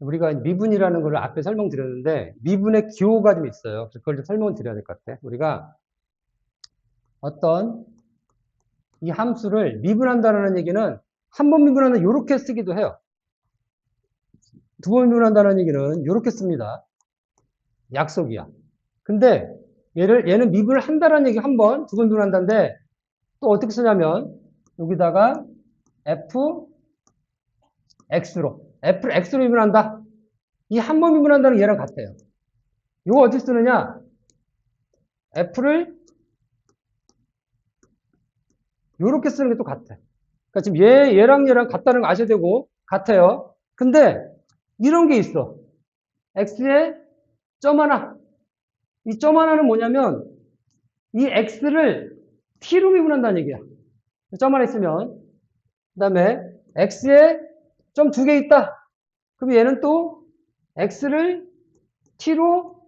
우리가 미분이라는 걸 앞에 설명드렸는데 미분의 기호가 좀 있어요. 그걸 좀 설명을 드려야 될 것 같아. 우리가 어떤 이 함수를 미분한다는 얘기는 한 번 미분하는 이렇게 쓰기도 해요. 두 번 미분한다는 얘기는 이렇게 씁니다. 약속이야. 근데 얘는 미분을 한다는 얘기 한 번, 두 번 미분한다는데 또 어떻게 쓰냐면 여기다가 fx를 x로 미분한다. 이 한 번 미분한다는 얘랑 같아요. 이거 어떻게 쓰느냐? f를 이렇게 쓰는 게 또 같아. 그러니까 지금 얘랑 같다는 거 아셔야 되고 같아요. 근데 이런 게 있어. x에 점 하나. 이 점 하나는 뭐냐면 이 x를 t로 미분한다는 얘기야. 점 하나 있으면 그 다음에 x에 점 두 개 있다. 그럼 얘는 또 x를 t로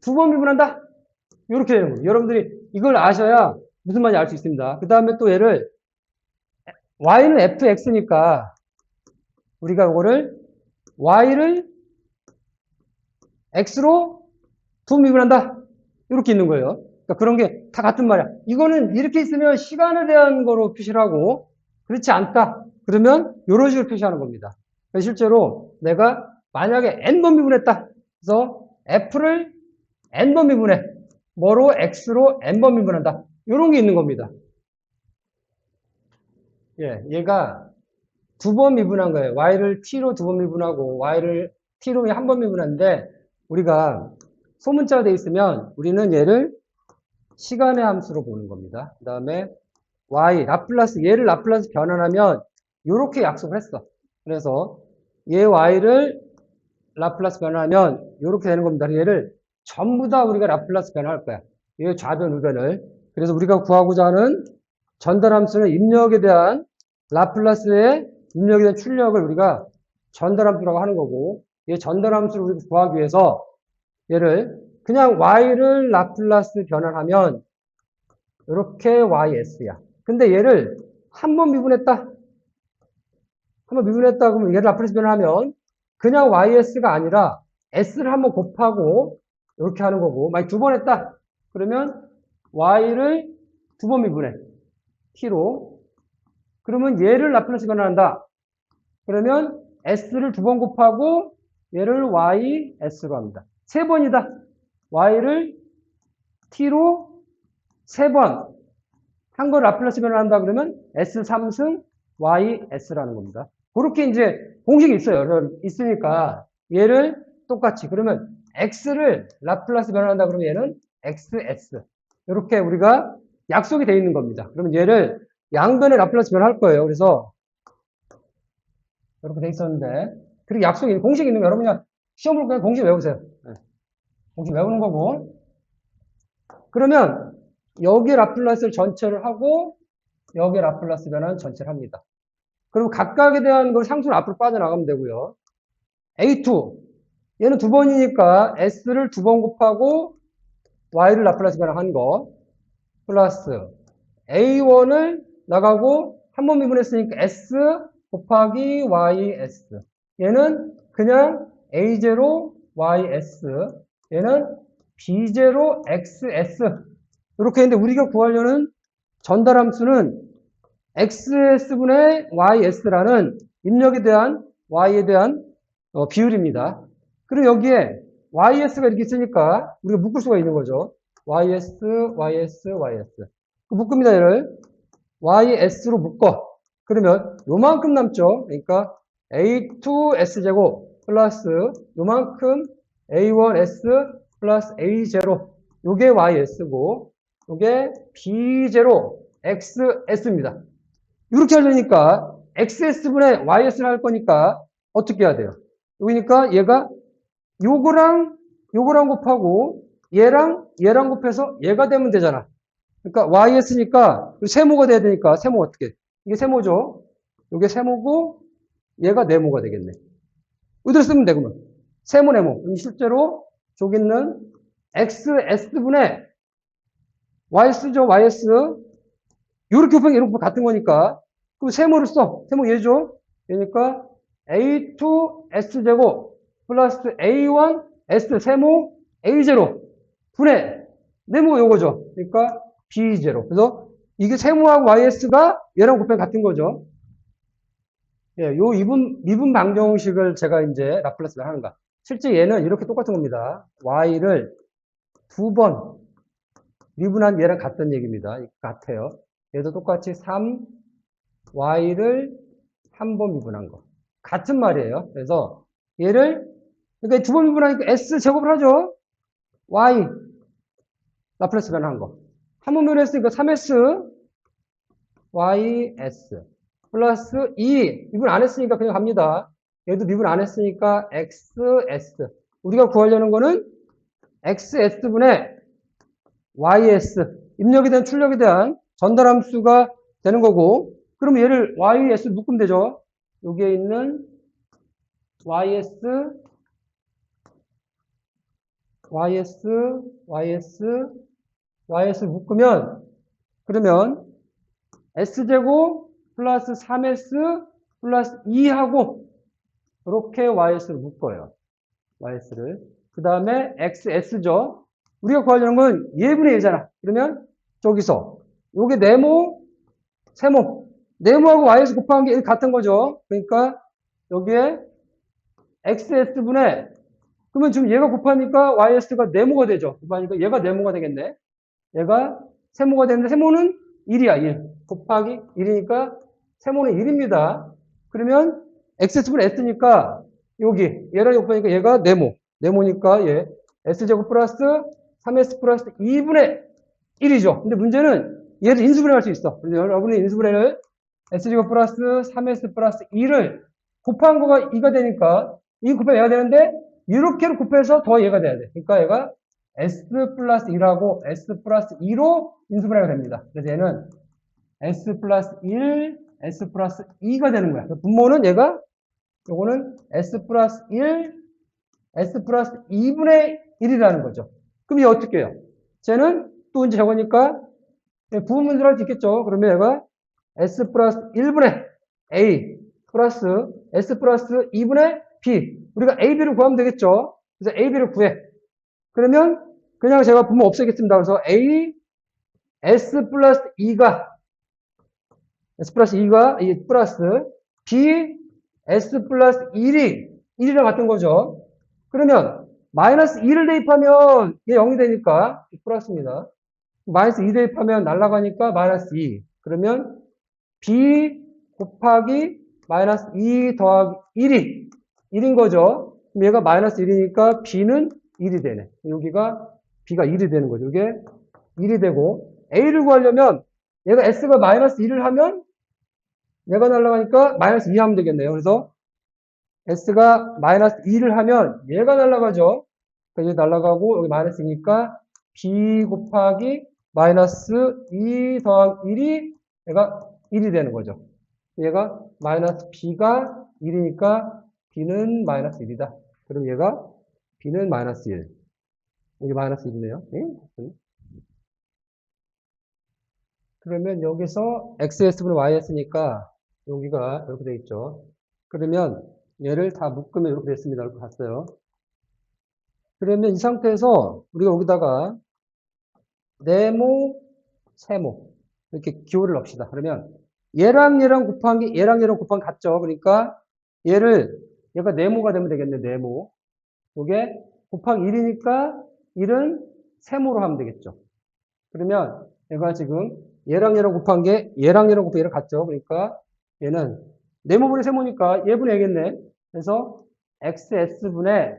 두 번 미분한다. 이렇게 되는 거예요. 여러분들이 이걸 아셔야 무슨 말인지 알 수 있습니다. 그 다음에 또 얘를 y는 fx니까 우리가 이거를 y를 x로 두 번 미분한다. 이렇게 있는 거예요. 그러니까 그런 게 다 같은 말이야. 이거는 이렇게 있으면 시간에 대한 거로 표시를 하고 그렇지 않다. 그러면 이런 식으로 표시하는 겁니다. 실제로 내가 만약에 n번 미분했다. 그래서 f를 n번 미분해. 뭐로? x로 n번 미분한다. 이런 게 있는 겁니다. 예, 얘가 두 번 미분한 거예요. y를 t로 두 번 미분하고 y를 t로 한 번 미분하는데 우리가 소문자가 돼 있으면 우리는 얘를 시간의 함수로 보는 겁니다. 그 다음에 얘를 라플라스 변환하면 이렇게 약속을 했어. 그래서 얘 y를 라플라스 변환하면 이렇게 되는 겁니다. 얘를 전부 다 우리가 라플라스 변환할 거야. 얘 좌변, 우변을. 그래서 우리가 구하고자 하는 전달함수는 입력에 대한 라플라스의 입력에 대한 출력을 우리가 전달함수라고 하는 거고, 얘 전달함수를 우리가 구하기 위해서 얘를 그냥 y를 라플라스 변환하면 이렇게 ys야. 근데 얘를 한 번 미분했다. 그러면 얘를 라플라스 변환하면 그냥 ys가 아니라 s를 한번 곱하고 이렇게 하는 거고, 만약 두 번 했다. 그러면 y를 두 번 미분해. t로. 그러면 얘를 라플라스 변환한다. 그러면 s를 두 번 곱하고 얘를 ys로 합니다. 세 번이다. y를 t로 세 번 한 걸 라플라스 변환한다 그러면 s3승 ys라는 겁니다. 그렇게 이제 공식이 있어요. 있으니까 얘를 똑같이 그러면 x를 라플라스 변환한다 그러면 얘는 xs 이렇게 우리가 약속이 되어 있는 겁니다. 그러면 얘를 양변에 라플라스 변환할 거예요. 그래서 이렇게 돼 있었는데 그리고 약속이 공식이 있는 거 여러분이 시험 볼 거면 공식 외우세요. 공식 외우는 거고 그러면 여기 라플라스를 전체를 하고 여기 라플라스 변환 전체를 합니다. 그리고 각각에 대한 걸 상수는 앞으로 빠져나가면 되고요. A2 얘는 두 번이니까 S를 두 번 곱하고 Y를 라플라스 변환한 거 플러스 A1을 나가고 한 번 미분했으니까 S 곱하기 YS 얘는 그냥 A0 YS 얘는 B0 XS 이렇게 했는데 우리가 구하려는 전달함수는 XS분의 YS라는 입력에 대한 Y에 대한 비율입니다. 그리고 여기에 YS가 이렇게 있으니까 우리가 묶을 수가 있는 거죠. YS, YS, YS. 묶습니다, 얘를. YS로 묶어. 그러면 요만큼 남죠. 그러니까 A2S제곱 플러스 요만큼 A1S 플러스 A0. 요게 YS고 요게 B0 XS입니다. 이렇게 하려니까 XS분의 YS를 할 거니까 어떻게 해야 돼요? 여기니까 얘가 요거랑 곱하고 얘랑 곱해서 얘가 되면 되잖아. 그러니까 YS니까 세모가 돼야 되니까 세모 어떻게? 이게 세모죠. 이게 세모고 얘가 네모가 되겠네. 이대로 쓰면 돼 그러면. 세모 네모. 실제로 저기 있는 XS분의 YS죠. YS. 이렇게 곱하기 이렇게 같은 거니까 그럼 세모를 써. 세모 얘죠. 그러니까 A2S제곱 플러스 A1 S 세모 A0 분의 네모가 요거죠. 그러니까 B0. 그래서 이게 세모하고 YS가 얘랑 곱하면 같은 거죠. 예, 요 미분 방정식을 제가 이제 라플라스를 하는가. 실제 얘는 이렇게 똑같은 겁니다. Y를 두 번 미분한 얘랑 같은 얘기입니다. 같아요. 얘도 똑같이 3, Y를 한 번 미분한 거. 같은 말이에요. 그래서 얘를, 그러니까 두 번 미분하니까 S 제곱을 하죠. Y, 라플라스 변화한 거. 한 번 미분했으니까 3S, YS. 플러스 2. 미분 안 했으니까 그냥 갑니다. 얘도 미분 안 했으니까 XS. 우리가 구하려는 거는 XS분의 YS. 입력에 대한 출력에 대한 전달함수가 되는 거고, 그럼 얘를 YS 묶으면 되죠. 여기에 있는 YS 묶으면, 그러면 S제곱 플러스 3S 플러스 2하고, 이렇게 YS를 묶어요. YS를. 그 다음에 XS죠. 우리가 구하려는 건 얘분의 1잖아. 그러면 저기서 요게 네모, 세모. 네모하고 YS 곱한 게 1 같은 거죠. 그러니까 여기에 XS분의, 그러면 지금 얘가 곱하니까 YS가 네모가 되죠. 곱하니까 얘가 네모가 되겠네. 얘가 세모가 되는데 세모는 1이야. 1. 곱하기 1이니까 세모는 1입니다. 그러면 XS분의 S니까 여기 얘랑 곱하니까 얘가 네모니까 얘 S제곱 플러스 3S 플러스 2분의 1이죠. 근데 문제는 얘를 인수분해할 수 있어. 그래서 여러분이 인수분해를 S제곱 플러스 3S 플러스 2를 곱한 거가 2가 되니까 이 곱하면 얘가 되는데 이렇게를 곱해서 더 얘가 돼야 돼. 그러니까 얘가 S 플러스 1하고 S 플러스 2로 인수분해가 됩니다. 그래서 얘는 S 플러스 1, S 플러스 2가 되는 거야. 분모는 얘가, 요거는 S 플러스 1, S 플러스 2분의 1이라는 거죠. 그럼 얘 어떻게 해요? 쟤는 또 이제 저거니까 부분문제를 할 수 있겠죠. 그러면 얘가 S 플러스 1분의 A 플러스 S 플러스 2분의 B. 우리가 A, B를 구하면 되겠죠. 그래서 A, B를 구해. 그러면 그냥 제가 분모 없애겠습니다. 그래서 A, S 플러스 2가 S 플러스 2가 이 플러스 B, S 플러스 1이랑 같은 거죠. 그러면 마이너스 2를 대입하면 이게 0이 되니까 플러스입니다. 마이너스 2 대입하면 날아가니까 마이너스 2. 그러면 B 곱하기 마이너스 2 더하기 1인 거죠. 그럼 얘가 마이너스 1이니까 B는 1이 되네. 여기가 B가 1이 되는 거죠. 이게 1이 되고, A를 구하려면 얘가 S가 마이너스 1을 하면 얘가 날아가니까 마이너스 2 하면 되겠네요. 그래서 S가 마이너스 2를 하면 얘가 날아가죠. 그러니까 얘 날아가고 여기 마이너스 2니까 B 곱하기 마이너스 2 더하기 1이 얘가 1이 되는 거죠. 얘가 마이너스 B가 1이니까 B는 마이너스 1이다. 그럼 얘가 B는 마이너스 1. 여기 마이너스 1이네요. 네? 그러면 여기서 XS분의 YS니까 여기가 이렇게 돼 있죠. 그러면 얘를 다 묶으면 이렇게 됐습니다. 이렇게 갔어요. 그러면 이 상태에서 우리가 여기다가 네모, 세모 이렇게 기호를 넣읍시다. 그러면 얘랑 곱한 게 얘랑 곱한 게 같죠. 그러니까 얘가 네모가 되면 되겠네. 네모. 이게 곱하기 1이니까 1은 세모로 하면 되겠죠. 그러면 얘가 지금 얘랑 곱한 게 얘랑 곱한 얘랑 같죠. 그러니까 얘는 네모분의 세모니까 얘분의 얘겠네. 그래서 XS분의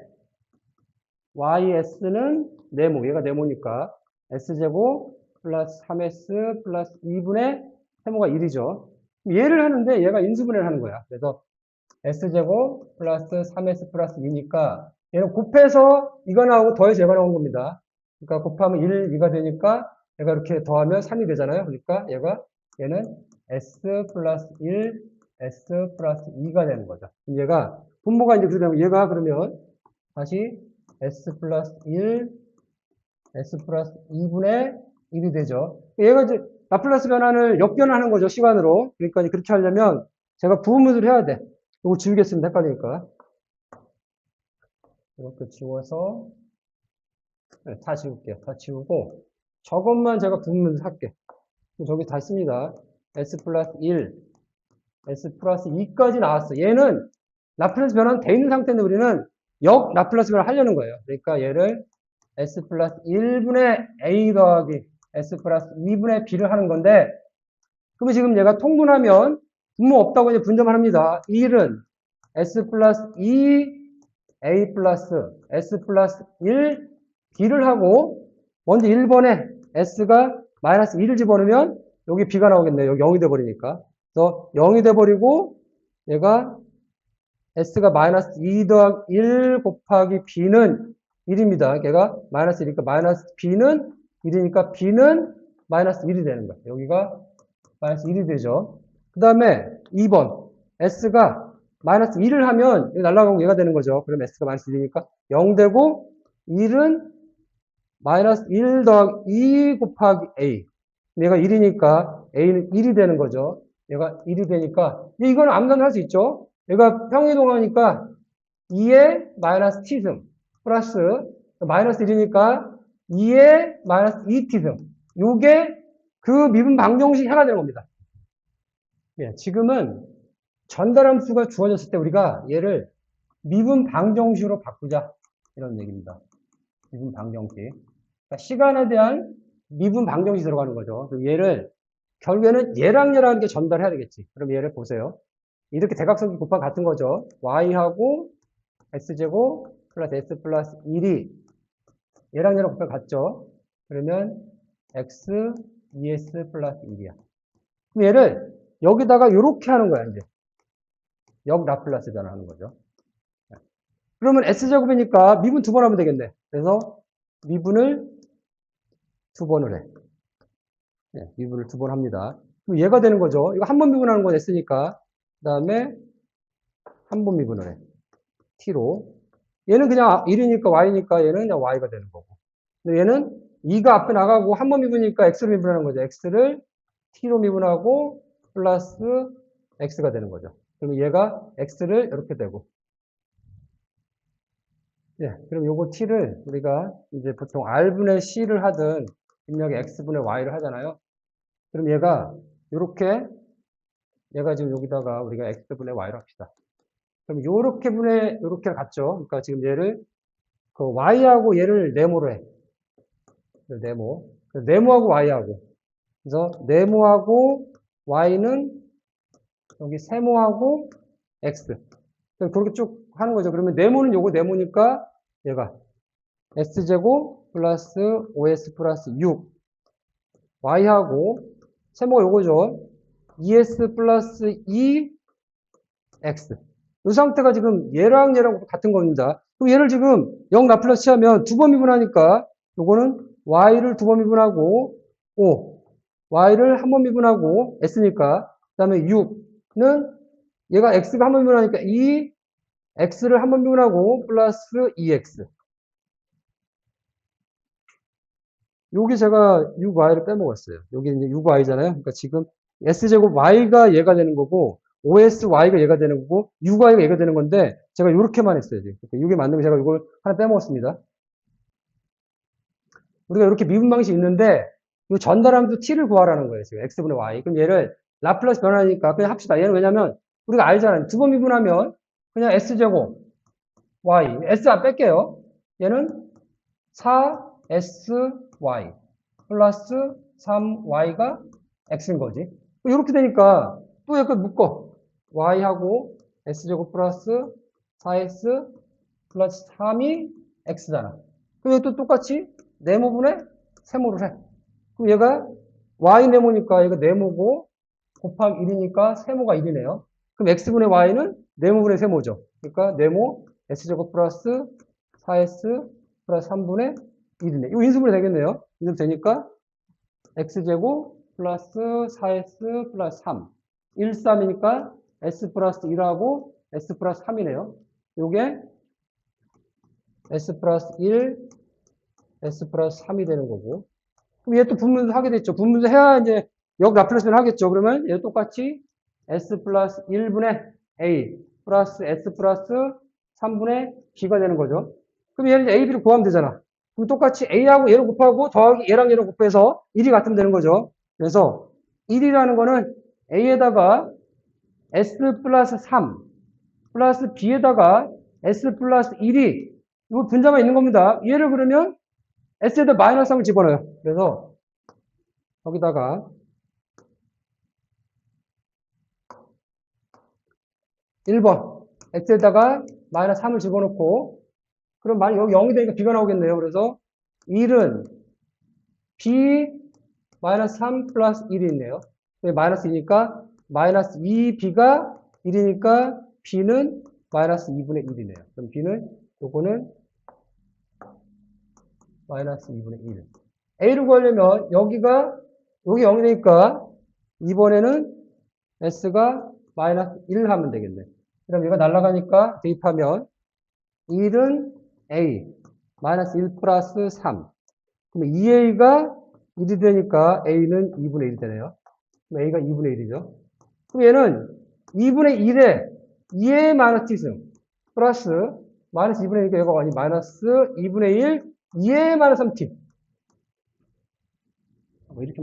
YS는 네모. 얘가 네모니까 S제곱 플러스 3S 플러스 2분의 세모가 1이죠. 얘를 하는데 얘가 인수분해를 하는 거야. 그래서 S제곱 플러스 3S 플러스 2니까 얘는 곱해서 이거 나오고 더해서 얘가 나온 겁니다. 그러니까 곱하면 1, 2가 되니까 얘가 이렇게 더하면 3이 되잖아요. 그러니까 얘는 S 플러스 1, S 플러스 2가 되는 거죠. 얘가 분모가 이제 그렇게 되면 얘가 그러면 다시 S 플러스 1, S 플러스 2분의 1이 되죠. 얘가 이제 라플라스 변환을 역변하는 거죠. 시간으로. 그러니까 그렇게 하려면 제가 부분문제를 해야 돼. 이거 지우겠습니다. 헷갈리니까. 이렇게 지워서 네, 다 지울게요. 다 지우고 저것만 제가 분문을 할게. 저기 다 씁니다. s 플러스 1, s 플러스 2까지 나왔어. 얘는 라플라스 변환 돼 있는 상태인데 우리는 역 라플라스 변환 하려는 거예요. 그러니까 얘를 s 플러스 1분의 a 더하기 s 플러스 2분의 b를 하는 건데 그러면 지금 얘가 통분하면 분모 없다고 이제 분점을 합니다. 1은 s 플러스 2 a 플러스 s 플러스 1 b를 하고 먼저 1번에 s가 마이너스 2를 집어넣으면 여기 b가 나오겠네요. 여기 0이 돼버리니까. 그래서 0이 돼버리고 얘가 s가 마이너스 2 더하기 1 곱하기 b는 1입니다. 걔가 마이너스 1이니까 마이너스 b는 1이니까 b는 마이너스 1이 되는 거예요. 여기가 마이너스 1이 되죠. 그 다음에 2번 s가 마이너스 2를 하면 여기 날아가고 얘가 되는 거죠. 그럼 s가 마이너스 1이니까 0 되고 1은 마이너스 1 더하기 2 곱하기 a. 얘가 1이니까 a는 1이 되는 거죠. 얘가 1이 되니까 이건 암산을 할 수 있죠. 얘가 평이동하니까 2의 마이너스 t승 플러스 마이너스 1이니까 2의 마이너스 2t승. 요게 그 미분 방정식 하나 되는 겁니다. 예, 지금은 전달함수가 주어졌을 때 우리가 얘를 미분 방정식으로 바꾸자 이런 얘기입니다. 미분 방정식. 그러니까 시간에 대한 미분 방정식이 들어가는 거죠. 그럼 얘를 결국에는 얘랑 이렇게 전달해야 되겠지. 그럼 얘를 보세요. 이렇게 대각선이 곱하기 같은 거죠. y하고 x제곱 플러스 s 플러스 1이 얘랑 얘랑 곱하기 같죠. 그러면 x 2s 플러스 1이야. 그럼 얘를 여기다가 이렇게 하는 거야, 이제. 역 라플라스 변화하는 거죠. 그러면 s제곱이니까 미분 2번 하면 되겠네. 그래서 미분을 2번을 해. 네, 미분을 2번 합니다. 그럼 얘가 되는 거죠. 이거 한 번 미분하는 건 s니까. 그 다음에 한 번 미분을 해. t로. 얘는 그냥 1이니까 y니까 얘는 그냥 y가 되는 거고. 근데 얘는 2가 앞에 나가고 한 번 미분이니까 x로 미분하는 거죠. x를 t로 미분하고 플러스 x가 되는 거죠. 그러면 얘가 x를 이렇게 되고. 예, 그럼 요거 t를 우리가 이제 보통 r분의 c를 하든 입력에 x분의 y를 하잖아요. 그럼 얘가 요렇게 얘가 지금 여기다가 우리가 x분의 y로 합시다. 그럼 요렇게 분의 요렇게 같죠. 그러니까 지금 얘를 그 y하고 얘를 네모로 해. 네모. 네모하고 y하고. 그래서 네모하고 y는 여기 세모하고 x. 그렇게 쭉 하는 거죠. 그러면 네모는 요거 네모니까 얘가 s제곱 플러스 5s 플러스 6 y하고 세모가 요거죠. 2s 플러스 2x. 이 상태가 지금 얘랑 같은 겁니다. 그럼 얘를 지금 0 라플라스 취하면 2번 미분하니까 요거는 y를 2번 미분하고 5 y를 한 번 미분하고 s니까 그 다음에 6는 얘가 x가 한 번 미분하니까 2 x를 한 번 미분하고 플러스 2x. 여기 제가 6y를 빼먹었어요. 여기 이제 6y잖아요. 그러니까 지금 s제곱 y가 얘가 되는 거고 5sy가 얘가 되는 거고 6y가 얘가 되는 건데 제가 이렇게만 했어요. 지금. 이게 맞는 거 제가 이걸 하나 빼먹었습니다. 우리가 이렇게 미분 방식이 있는데 이 전달함수 t를 구하라는 거예요. 지금 x분의 y. 그럼 얘를 라플라스 변화하니까 그냥 합시다. 얘는 왜냐면 우리가 알잖아요. 2번 미분하면 그냥 s제곱 y. s 안 뺄게요. 얘는 4sy 플러스 3y가 x인 거지. 이렇게 되니까 또 약간 묶어. y하고 s제곱 플러스 4s 플러스 3이 x잖아. 그럼 또 똑같이 네모분의 세모를 해. 그럼 얘가 y 네모니까 얘가 네모고 곱하기 1이니까 세모가 1이네요. 그럼 x분의 y는 네모분의 세모죠. 그러니까 네모 s제곱 플러스 4s 플러스 3분의 1이네. 이거 인수분해 되겠네요. 인수분해 되니까 x제곱 플러스 4s 플러스 3. 1, 3이니까 s 플러스 1하고 s 플러스 3이네요. 요게 s 플러스 1, s 플러스 3이 되는 거고. 그럼 얘 또 분문서 하게 됐죠. 분문서 해야 이제 역 라플라스를 하겠죠. 그러면 얘 똑같이 s 플러스 1분의 a 플러스 s 플러스 3분의 b가 되는 거죠. 그럼 얘는 A, B를 구하면 되잖아. 그럼 똑같이 A하고 얘를 곱하고 더하기 얘랑 얘를 곱해서 1이 같으면 되는 거죠. 그래서 1이라는 거는 A에다가 S 플러스 3 플러스 B에다가 S 플러스 1이 이거 분자만 있는 겁니다. 얘를 그러면 S에다 마이너스 3을 집어넣어요. 그래서 여기다가 1번 X에다가 마이너스 3을 집어넣고 그럼 만약 여기 0이 되니까 B가 나오겠네요. 그래서 1은 B 마이너스 3 플러스 1이 있네요. 마이너스 2니까 마이너스 2B가 1이니까 B는 마이너스 2분의 1이네요. 그럼 B는 요거는 마이너스 2분의 1. A를 구하려면 여기 0이 되니까 이번에는 S가 마이너스 1 하면 되겠네. 그럼 얘가 날아가니까 대입하면 1은 A 마이너스 1 플러스 3. 그럼 2A가 1이 되니까 A는 2분의 1이 되네요. 그럼 A가 2분의 1이죠. 그럼 얘는 2분의 1에 2의 마이너스 t승 플러스 마이너스 2분의 1이니까 얘가 아니 마이너스 2분의 1 2의 마이너스 3t. 뭐 이렇게